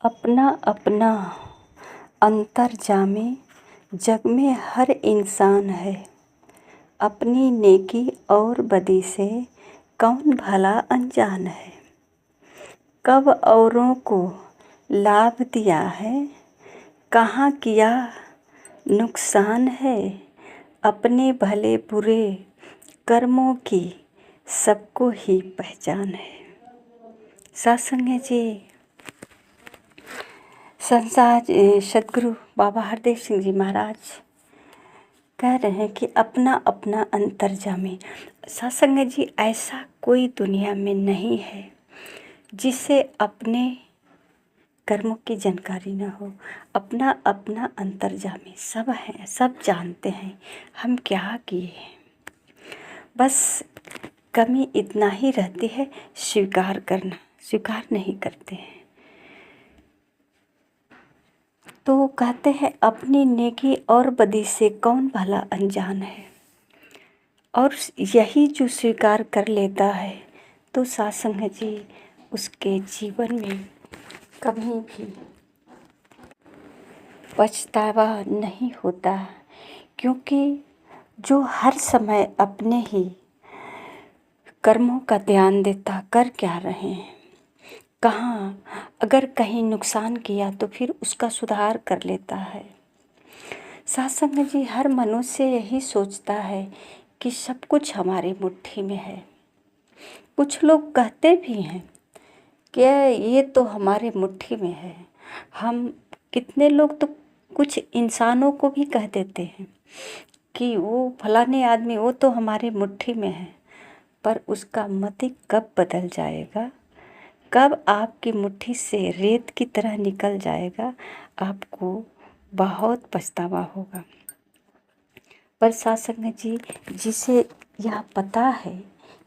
अपना अपना अंतर्जामी जग में हर इंसान है। अपनी नेकी और बदी से कौन भला अनजान है। कब औरों को लाभ दिया है, कहाँ किया नुकसान है। अपने भले बुरे कर्मों की सबको ही पहचान है। सत्संग है जी। संसार सदगुरु बाबा हरदेव सिंह जी महाराज कह रहे हैं कि अपना अपना अंतर्जामी। सत्संग जी, ऐसा कोई दुनिया में नहीं है जिसे अपने कर्मों की जानकारी न हो। अपना अपना अंतर्जामी सब है, सब जानते हैं हम क्या किए हैं। बस कमी इतना ही रहती है स्वीकार करना, स्वीकार नहीं करते हैं। तो कहते हैं अपनी नेकी और बदी से कौन भला अनजान है। और यही जो स्वीकार कर लेता है तो सत्संग जी उसके जीवन में कभी भी पछतावा नहीं होता। क्योंकि जो हर समय अपने ही कर्मों का ध्यान देता, कर क्या रहे हैं, कहाँ अगर कहीं नुकसान किया तो फिर उसका सुधार कर लेता है। सत्संग जी हर मनुष्य यही सोचता है कि सब कुछ हमारी मुट्ठी में है। कुछ लोग कहते भी हैं कि ये तो हमारे मुट्ठी में है। हम कितने लोग तो कुछ इंसानों को भी कह देते हैं कि वो फलाने आदमी वो तो हमारे मुट्ठी में है। पर उसका मति कब बदल जाएगा, कब आपकी मुट्ठी से रेत की तरह निकल जाएगा, आपको बहुत पछतावा होगा। पर सत्संग जी जिसे यह पता है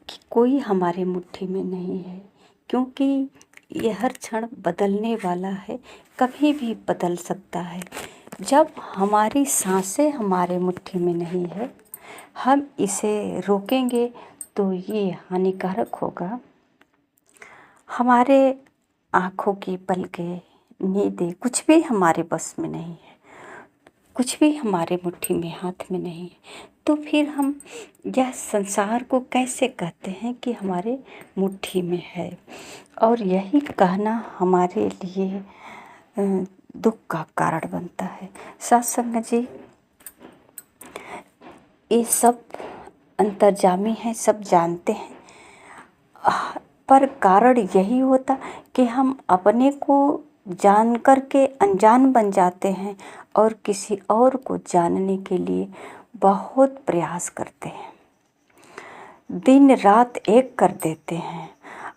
कि कोई हमारे मुट्ठी में नहीं है, क्योंकि यह हर क्षण बदलने वाला है, कभी भी बदल सकता है। जब हमारी सांसें हमारे मुट्ठी में नहीं है, हम इसे रोकेंगे तो ये हानिकारक होगा। हमारे आँखों की पलकें, नींदें कुछ भी हमारे बस में नहीं है, कुछ भी हमारे मुट्ठी में हाथ में नहीं है। तो फिर हम यह संसार को कैसे कहते हैं कि हमारे मुट्ठी में है। और यही कहना हमारे लिए दुख का कारण बनता है। सत्संग जी ये सब अंतर्जामी हैं, सब जानते हैं। पर कारण यही होता कि हम अपने को जान कर के अनजान बन जाते हैं और किसी और को जानने के लिए बहुत प्रयास करते हैं, दिन रात एक कर देते हैं,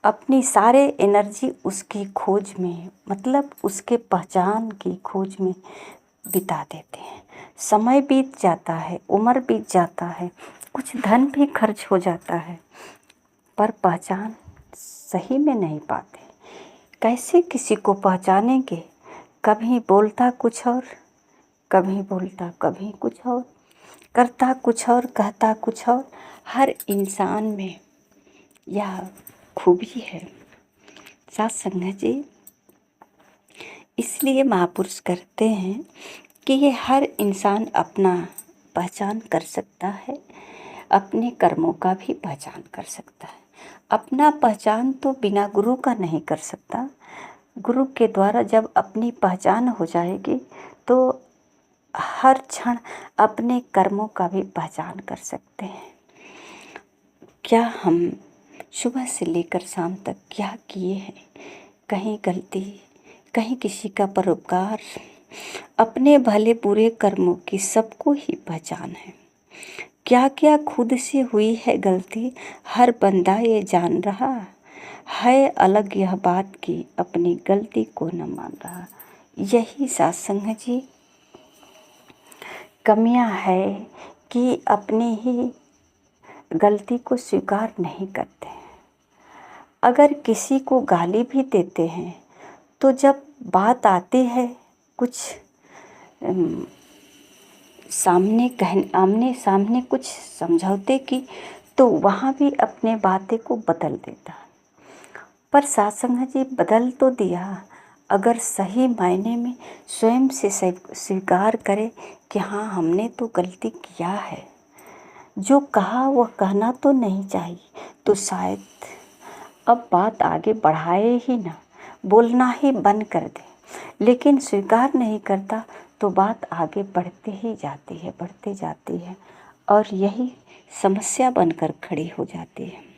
अपनी सारे एनर्जी उसकी खोज में, मतलब उसके पहचान की खोज में बिता देते हैं। समय बीत जाता है, उम्र बीत जाता है, कुछ धन भी खर्च हो जाता है, पर पहचान सही में नहीं पाते। कैसे किसी को पहचानेंगे। कभी बोलता कुछ और, कभी बोलता कभी कुछ और, करता कुछ और, कहता कुछ और। हर इंसान में यह खूबी है सत्संग जी। इसलिए महापुरुष कहते हैं कि ये हर इंसान अपना पहचान कर सकता है, अपने कर्मों का भी पहचान कर सकता है। अपना पहचान तो बिना गुरु का नहीं कर सकता। गुरु के द्वारा जब अपनी पहचान हो जाएगी तो हर क्षण अपने कर्मों का भी पहचान कर सकते हैं। क्या हम सुबह से लेकर शाम तक क्या किए हैं, कहीं गलती, कहीं किसी का परोपकार, अपने भले बुरे कर्मों की सबको ही पहचान है। क्या क्या खुद से हुई है गलती, हर बंदा ये जान रहा है। अलग यह बात की अपनी गलती को न मान रहा। यही सत्संग जी कमियां है कि अपनी ही गलती को स्वीकार नहीं करते। अगर किसी को गाली भी देते हैं तो जब बात आती है कुछ आमने सामने कुछ समझौते की, तो वहाँ भी अपने बातें को बदल देता। पर सत्संग जी बदल तो दिया, अगर सही मायने में स्वयं से स्वीकार करे कि हाँ, हमने तो गलती किया है, जो कहा वह कहना तो नहीं चाहिए, तो शायद अब बात आगे बढ़ाए ही ना, बोलना ही बंद कर दे। लेकिन स्वीकार नहीं करता तो बात आगे बढ़ती जाती है और यही समस्या बनकर खड़ी हो जाती है।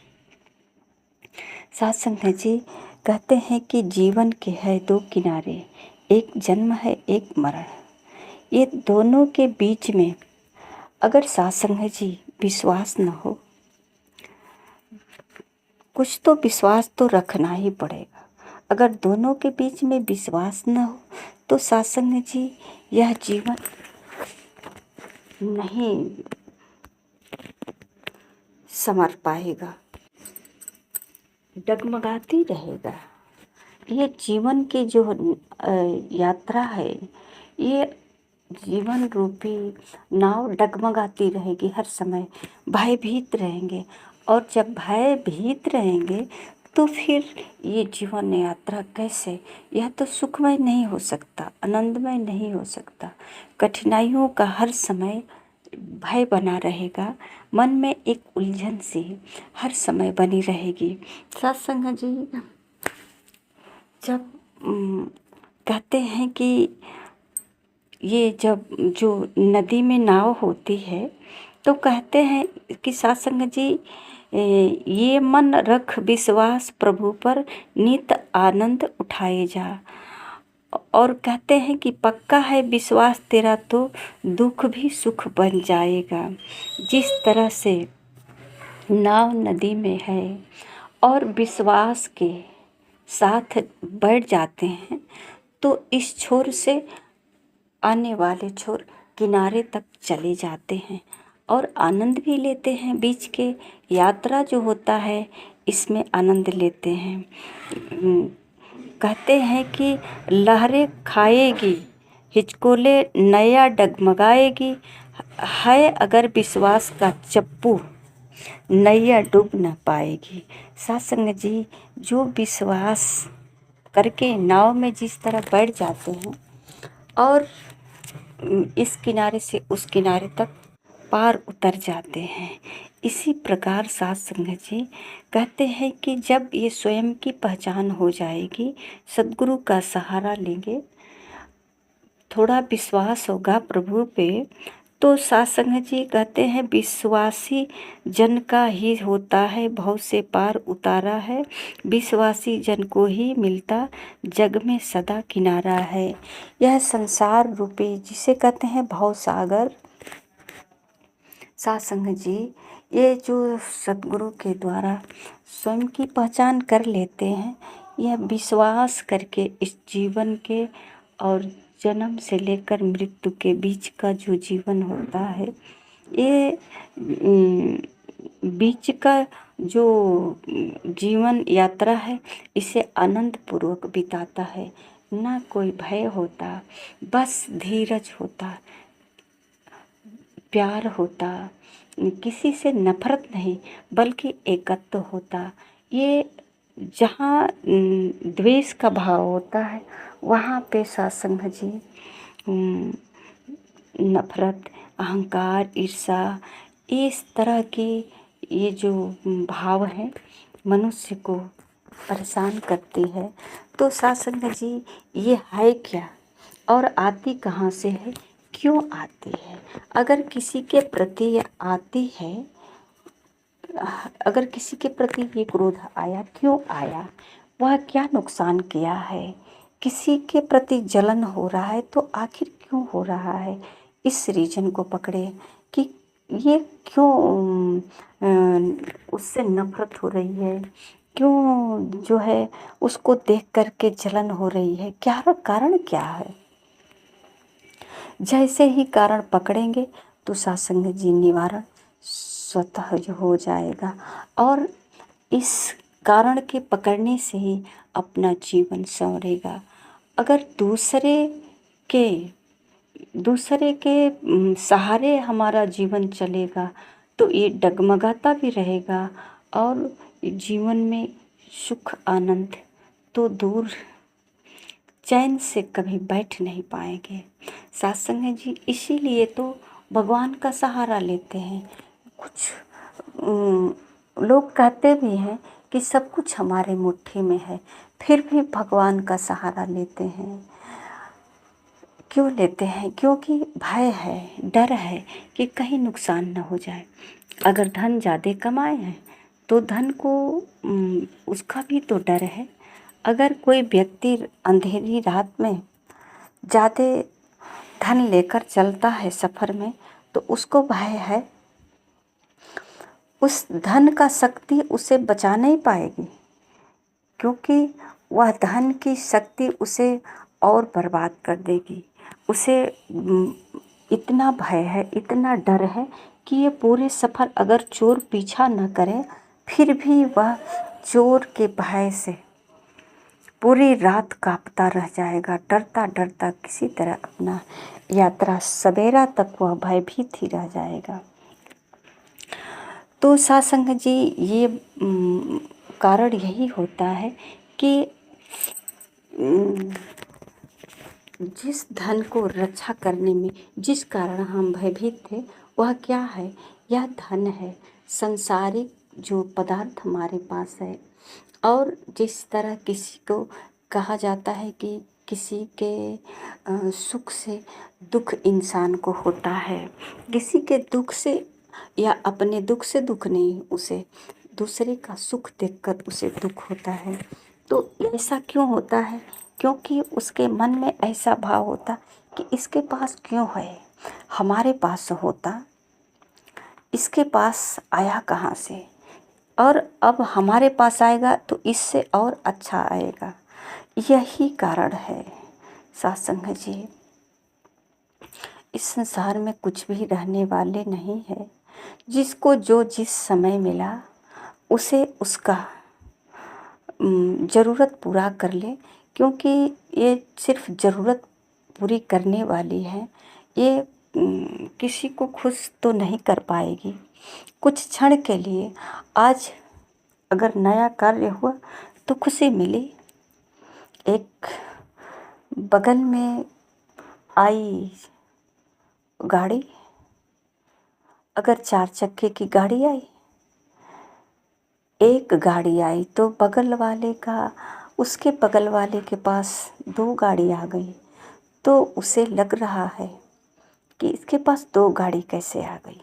साथ संगत जी कहते हैं कि जीवन के है दो किनारे, एक जन्म है एक मरण। ये दोनों के बीच में अगर साथ संगत जी विश्वास न हो, कुछ तो विश्वास तो रखना ही पड़ेगा। अगर दोनों के बीच में विश्वास न हो तो साथ संगत जी यह जीवन नहीं संवर पाएगा, डगमगाती रहेगा। ये जीवन की जो यात्रा है, ये जीवन रूपी नाव डगमगाती रहेगी, हर समय भयभीत रहेंगे। और जब भयभीत रहेंगे तो फिर ये जीवन यात्रा कैसे, यह तो सुखमय नहीं हो सकता, आनंदमय नहीं हो सकता। कठिनाइयों का हर समय भय बना रहेगा, मन में एक उलझन सी हर समय बनी रहेगी। सत्संग जी जब कहते हैं कि ये जब जो नदी में नाव होती है तो कहते हैं कि सत्संग जी ये मन रख विश्वास प्रभु पर, नित आनंद उठाए जा। और कहते हैं कि पक्का है विश्वास तेरा तो दुख भी सुख बन जाएगा। जिस तरह से नाव नदी में है और विश्वास के साथ बैठ जाते हैं तो इस छोर से आने वाले छोर किनारे तक चले जाते हैं और आनंद भी लेते हैं। बीच के यात्रा जो होता है इसमें आनंद लेते हैं। कहते हैं कि लहरें खाएगी, हिचकोले नया डगमगाएगी, है अगर विश्वास का चप्पू नैया डूब न पाएगी। सत्संग जी जो विश्वास करके नाव में जिस तरह बैठ जाते हैं और इस किनारे से उस किनारे तक पार उतर जाते हैं, इसी प्रकार सत्संग जी कहते हैं कि जब ये स्वयं की पहचान हो जाएगी, सद्गुरु का सहारा लेंगे, थोड़ा विश्वास होगा प्रभु पे, तो सत्संग जी कहते हैं विश्वासी जन का ही होता है भव से पार उतारा है, विश्वासी जन को ही मिलता जग में सदा किनारा है। यह संसार रूपी जिसे कहते हैं भव सागर, सत्संग जी ये जो सद्गुरु के द्वारा स्वयं की पहचान कर लेते हैं, यह विश्वास करके इस जीवन के और जन्म से लेकर मृत्यु के बीच का जो जीवन होता है, ये बीच का जो जीवन यात्रा है इसे आनंद पूर्वक बिताता है। ना कोई भय होता, बस धीरज होता, प्यार होता, किसी से नफरत नहीं बल्कि एकत्व होता। ये जहाँ द्वेष का भाव होता है वहाँ पे सत्संग जी नफरत, अहंकार, ईर्ष्या, इस तरह की ये जो भाव है मनुष्य को परेशान करती है। तो सत्संग जी ये है क्या और आती कहाँ से है, क्यों आती है? अगर किसी के प्रति ये आती है, अगर किसी के प्रति ये क्रोध आया, क्यों आया, वह क्या नुकसान किया है, किसी के प्रति जलन हो रहा है तो आखिर क्यों हो रहा है, इस रीजन को पकड़े कि ये क्यों उससे नफरत हो रही है, क्यों जो है उसको देख करके जलन हो रही है, क्या कारण क्या है। जैसे ही कारण पकड़ेंगे तो सत्संग जी निवारण स्वतः हो जाएगा और इस कारण के पकड़ने से ही अपना जीवन संवरेगा। अगर दूसरे के सहारे हमारा जीवन चलेगा तो ये डगमगाता भी रहेगा और जीवन में सुख आनंद तो दूर चैन से कभी बैठ नहीं पाएंगे। सत्संग है जी, इसीलिए तो भगवान का सहारा लेते हैं। कुछ लोग कहते भी हैं कि सब कुछ हमारे मुट्ठी में है, फिर भी भगवान का सहारा लेते हैं। क्यों लेते हैं? क्योंकि भय है, डर है कि कहीं नुकसान न हो जाए। अगर धन ज़्यादा कमाए हैं तो धन को उसका भी तो डर है। अगर कोई व्यक्ति अंधेरी रात में ज़्यादा धन लेकर चलता है सफ़र में, तो उसको भय है उस धन का शक्ति उसे बचा नहीं पाएगी, क्योंकि वह धन की शक्ति उसे और बर्बाद कर देगी। उसे इतना भय है, इतना डर है कि ये पूरे सफ़र अगर चोर पीछा न करे, फिर भी वह चोर के भय से पूरी रात कांपता रह जाएगा, डरता डरता किसी तरह अपना यात्रा सवेरा तक वह भयभीत ही रह जाएगा। तो सत्संग जी, ये कारण यही होता है कि जिस धन को रक्षा करने में जिस कारण हम भयभीत थे, वह क्या है? यह धन है, संसारिक जो पदार्थ हमारे पास है। और जिस तरह किसी को कहा जाता है कि किसी के सुख से दुख इंसान को होता है, किसी के दुख से या अपने दुख से दुख नहीं, उसे दूसरे का सुख देखकर उसे दुख होता है। तो ऐसा क्यों होता है? क्योंकि उसके मन में ऐसा भाव होता कि इसके पास क्यों है, हमारे पास होता, इसके पास आया कहाँ से, और अब हमारे पास आएगा तो इससे और अच्छा आएगा। यही कारण है सत्संग जी। इस संसार में कुछ भी रहने वाले नहीं है। जिसको जो जिस समय मिला उसे उसका ज़रूरत पूरा कर ले, क्योंकि ये सिर्फ ज़रूरत पूरी करने वाली है। ये किसी को खुश तो नहीं कर पाएगी। कुछ क्षण के लिए आज अगर नया कार्य हुआ तो खुशी मिली। एक बगल में आई गाड़ी, अगर 4 चक्के की गाड़ी आई, एक गाड़ी आई तो बगल वाले का, उसके बगल वाले के पास 2 गाड़ी आ गई, तो उसे लग रहा है कि इसके पास 2 गाड़ी कैसे आ गई,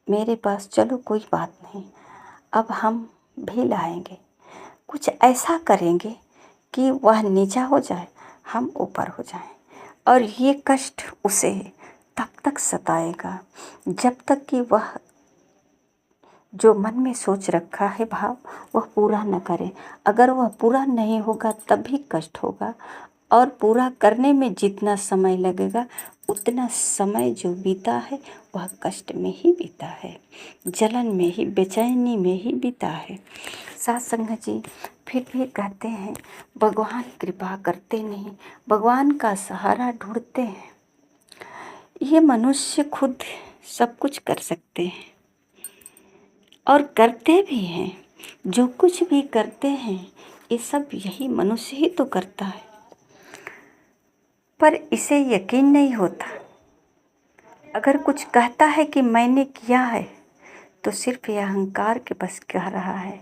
मेरे पास चलो कोई बात नहीं, अब हम भी लाएंगे, कुछ ऐसा करेंगे कि वह नीचा हो जाए, हम ऊपर हो जाएं। और ये कष्ट उसे तब तक सताएगा जब तक कि वह जो मन में सोच रखा है भाव वह पूरा न करे। अगर वह पूरा नहीं होगा तब भी कष्ट होगा, और पूरा करने में जितना समय लगेगा उतना समय जो बीता है वह कष्ट में ही बीता है, जलन में ही, बेचैनी में ही बीता है। सत्संग जी, फिर भी कहते हैं भगवान कृपा करते नहीं, भगवान का सहारा ढूंढते हैं। ये मनुष्य खुद सब कुछ कर सकते हैं और करते भी हैं। जो कुछ भी करते हैं ये सब यही मनुष्य ही तो करता है, पर इसे यकीन नहीं होता। अगर कुछ कहता है कि मैंने किया है तो सिर्फ यह अहंकार के बस कह रहा है,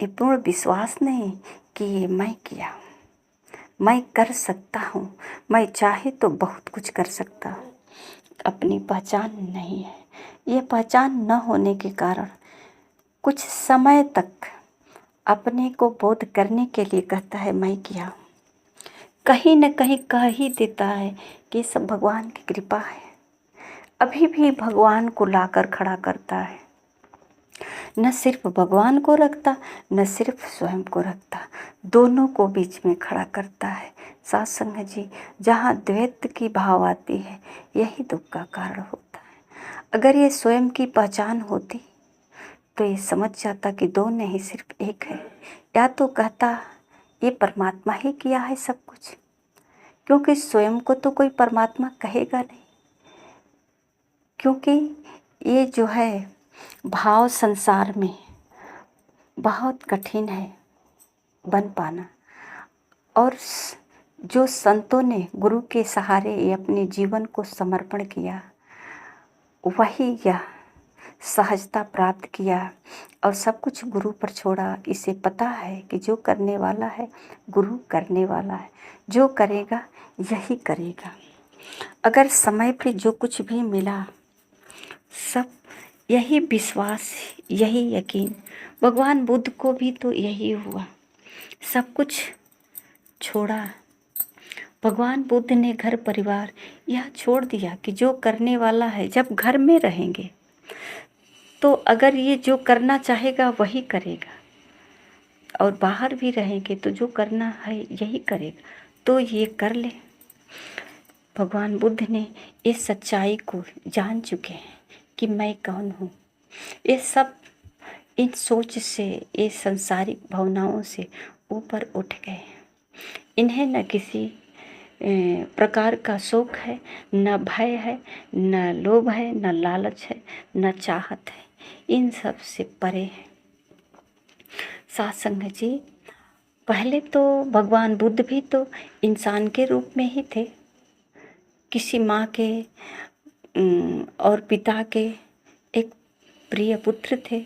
ये पूर्ण विश्वास नहीं कि ये मैं किया, मैं कर सकता हूँ, मैं चाहे तो बहुत कुछ कर सकता हूँ। अपनी पहचान नहीं है। ये पहचान न होने के कारण कुछ समय तक अपने को बोध करने के लिए कहता है मैं किया, कहीं न कहीं कह ही देता है कि सब भगवान की कृपा है। अभी भी भगवान को लाकर खड़ा करता है, न सिर्फ भगवान को रखता, न सिर्फ स्वयं को रखता, दोनों को बीच में खड़ा करता है। सत्संग जी, जहाँ द्वैत की भाव आती है यही दुख का कारण होता है। अगर ये स्वयं की पहचान होती तो ये समझ जाता कि दो नहीं सिर्फ एक है, या तो कहता ये परमात्मा ही किया है सब कुछ, क्योंकि स्वयं को तो कोई परमात्मा कहेगा नहीं, क्योंकि ये जो है भाव संसार में बहुत कठिन है बन पाना। और जो संतों ने गुरु के सहारे अपने जीवन को समर्पण किया, वही यह सहजता प्राप्त किया और सब कुछ गुरु पर छोड़ा। इसे पता है कि जो करने वाला है गुरु करने वाला है, जो करेगा यही करेगा। अगर समय पे जो कुछ भी मिला सब यही विश्वास, यही यकीन। भगवान बुद्ध को भी तो यही हुआ, सब कुछ छोड़ा। भगवान बुद्ध ने घर परिवार यह छोड़ दिया कि जो करने वाला है, जब घर में रहेंगे तो अगर ये जो करना चाहेगा वही करेगा, और बाहर भी रहेंगे तो जो करना है यही करेगा, तो ये कर ले। भगवान बुद्ध ने इस सच्चाई को जान चुके हैं कि मैं कौन हूँ। ये सब इन सोच से, ये संसारिक भावनाओं से ऊपर उठ गए। इन्हें न किसी प्रकार का शोक है, न भय है, न लोभ है, न लालच है, न चाहत है, इन सब से परे है। सत्संग जी, पहले तो भगवान बुद्ध भी तो इंसान के रूप में ही थे, किसी माँ के और पिता के एक प्रिय पुत्र थे,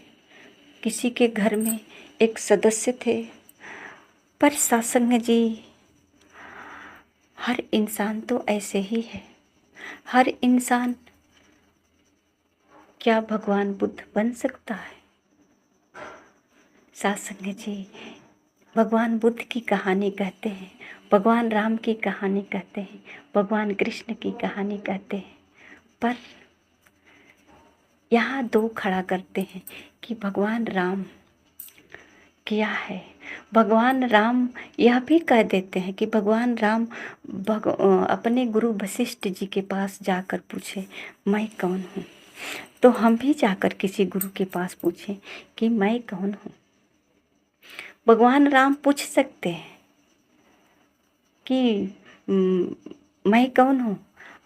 किसी के घर में एक सदस्य थे। पर सत्संग जी, हर इंसान तो ऐसे ही है। हर इंसान क्या भगवान बुद्ध बन सकता है? सत्संग जी, भगवान बुद्ध की कहानी कहते हैं, भगवान राम की कहानी कहते हैं, भगवान कृष्ण की कहानी कहते हैं, पर यहाँ दो खड़ा करते हैं कि भगवान राम क्या है। भगवान राम यह भी कह देते हैं कि भगवान राम अपने गुरु वशिष्ठ जी के पास जाकर पूछे मैं कौन हूँ। तो हम भी जाकर किसी गुरु के पास पूछें कि मैं कौन हूँ। भगवान राम पूछ सकते हैं कि मैं कौन हूँ,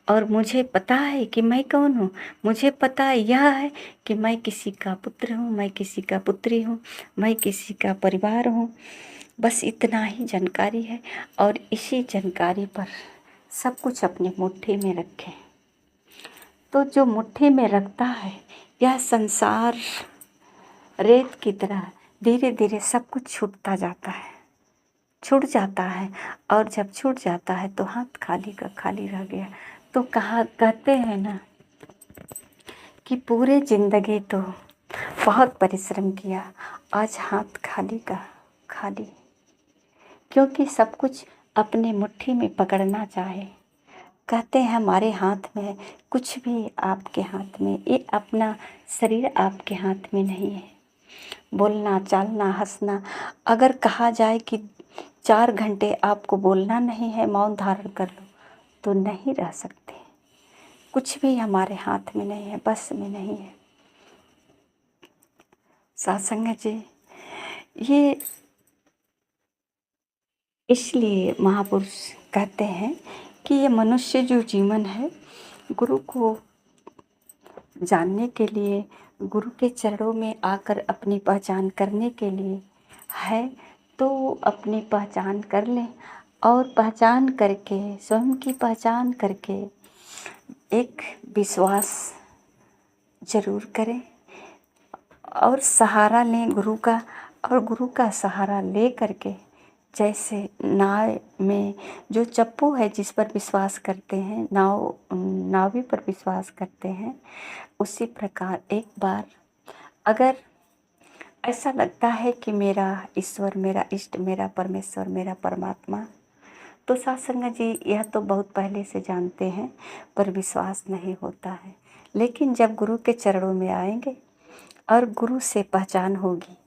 और मुझे पता है कि मैं कौन हूँ। मुझे पता यह है कि मैं किसी का पुत्र हूँ, मैं किसी का पुत्री हूँ, मैं किसी का परिवार हूँ। बस इतना ही जानकारी है, और इसी जानकारी पर सब कुछ अपनी मुट्ठी में रखें। तो जो मुट्ठी में रखता है, यह संसार रेत की तरह धीरे धीरे सब कुछ छूटता जाता है, छूट जाता है। और जब छूट जाता है तो हाथ खाली का खाली रह गया। तो कहते हैं ना कि पूरे ज़िंदगी तो बहुत परिश्रम किया, आज हाथ खाली का खाली। क्योंकि सब कुछ अपने मुट्ठी में पकड़ना चाहे। कहते हैं हमारे हाथ में कुछ भी, आपके हाथ में, ये अपना शरीर आपके हाथ में नहीं है। बोलना, चालना, हंसना, अगर कहा जाए कि 4 घंटे आपको बोलना नहीं है, मौन धारण कर लो, तो नहीं रह सकते। कुछ भी हमारे हाथ में नहीं है, बस में नहीं है। सत्संग जी, ये इसलिए महापुरुष कहते हैं कि ये मनुष्य जो जीवन है, गुरु को जानने के लिए, गुरु के चरणों में आकर अपनी पहचान करने के लिए है। तो अपनी पहचान कर लें, और पहचान करके, स्वयं की पहचान करके एक विश्वास ज़रूर करें, और सहारा लें गुरु का। और गुरु का सहारा ले करके, जैसे नाव में जो चप्पू है जिस पर विश्वास करते हैं, नावी पर विश्वास करते हैं, उसी प्रकार एक बार अगर ऐसा लगता है कि मेरा ईश्वर, मेरा इष्ट, मेरा परमेश्वर, मेरा परमात्मा, तो सत्संग जी यह तो बहुत पहले से जानते हैं, पर विश्वास नहीं होता है। लेकिन जब गुरु के चरणों में आएंगे और गुरु से पहचान होगी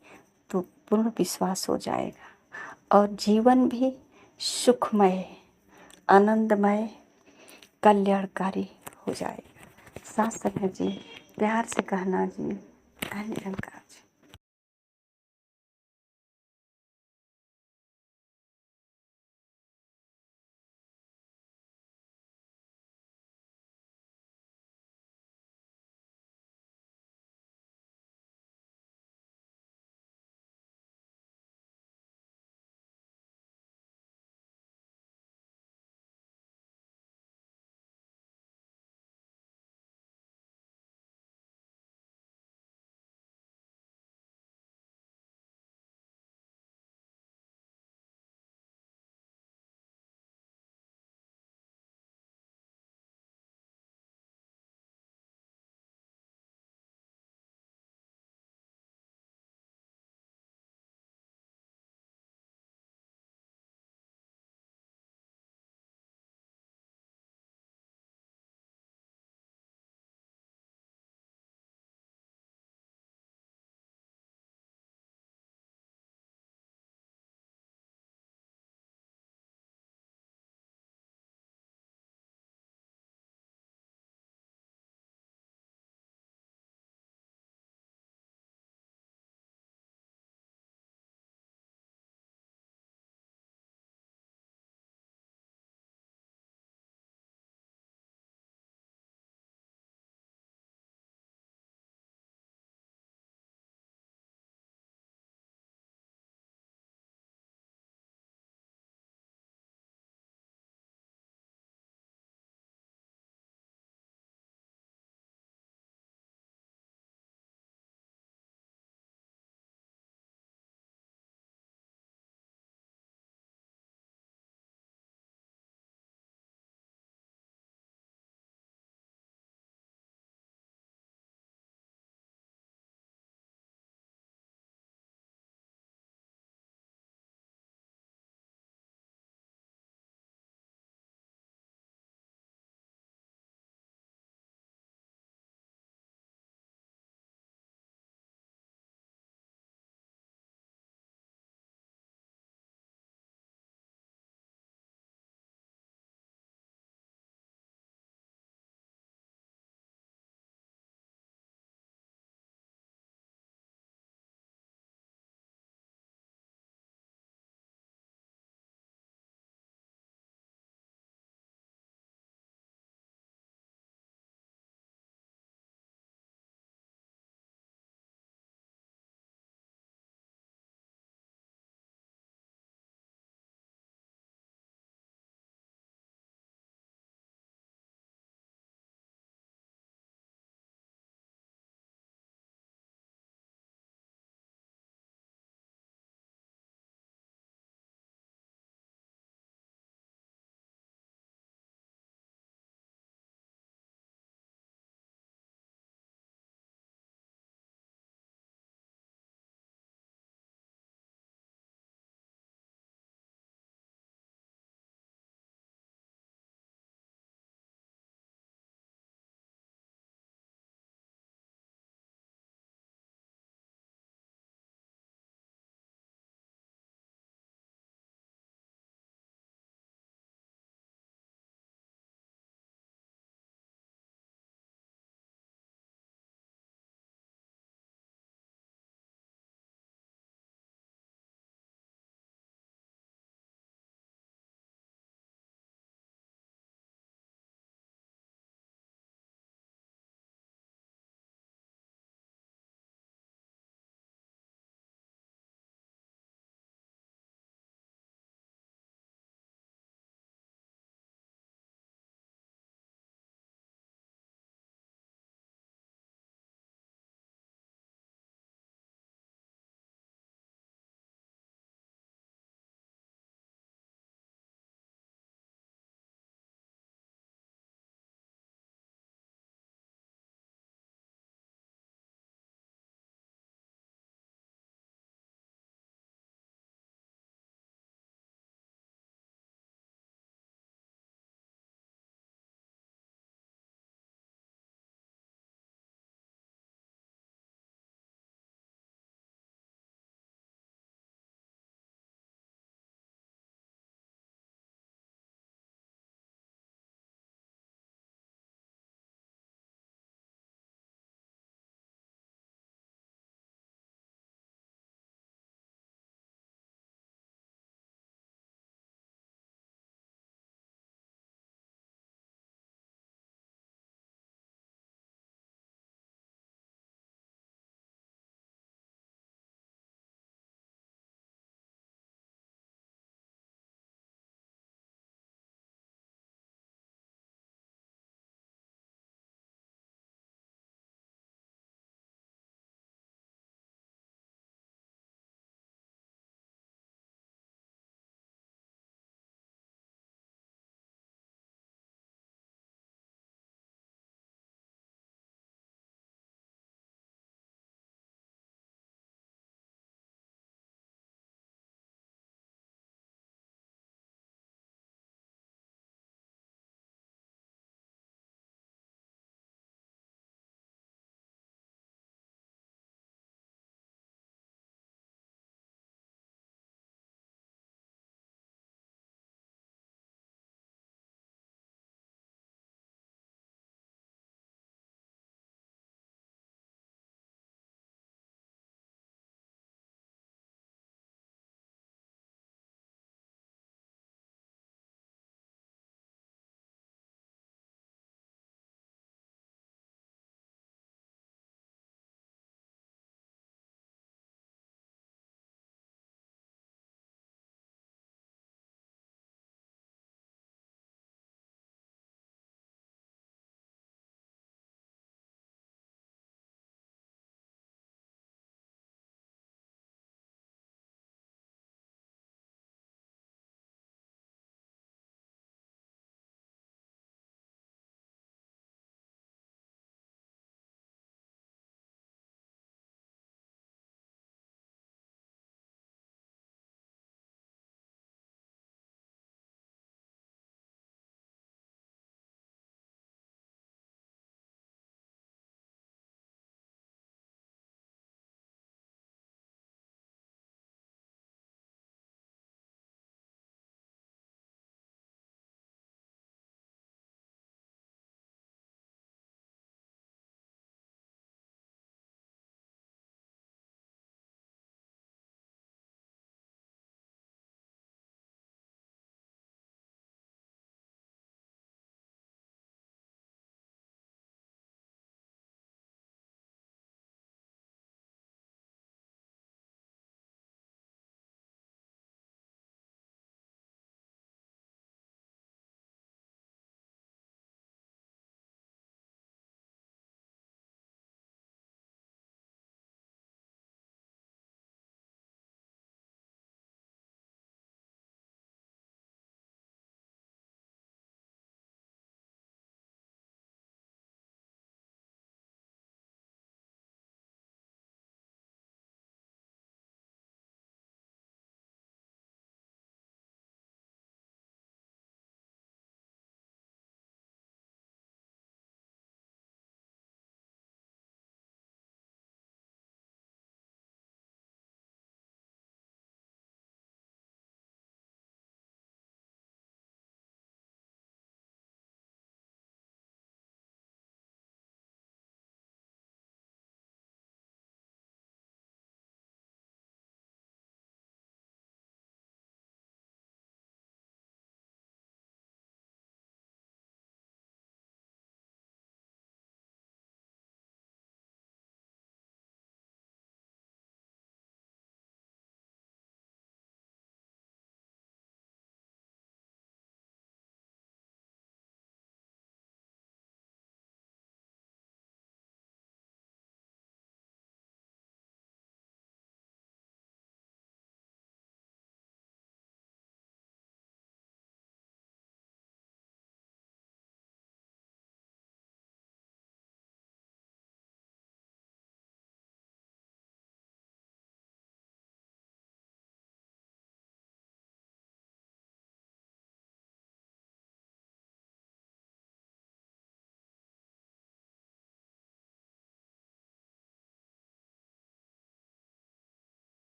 तो पूर्ण विश्वास हो जाएगा, और जीवन भी सुखमय, आनंदमय, कल्याणकारी हो जाएगा। सत्संग जी, प्यार से कहना जी, धन्य निरंकार जी।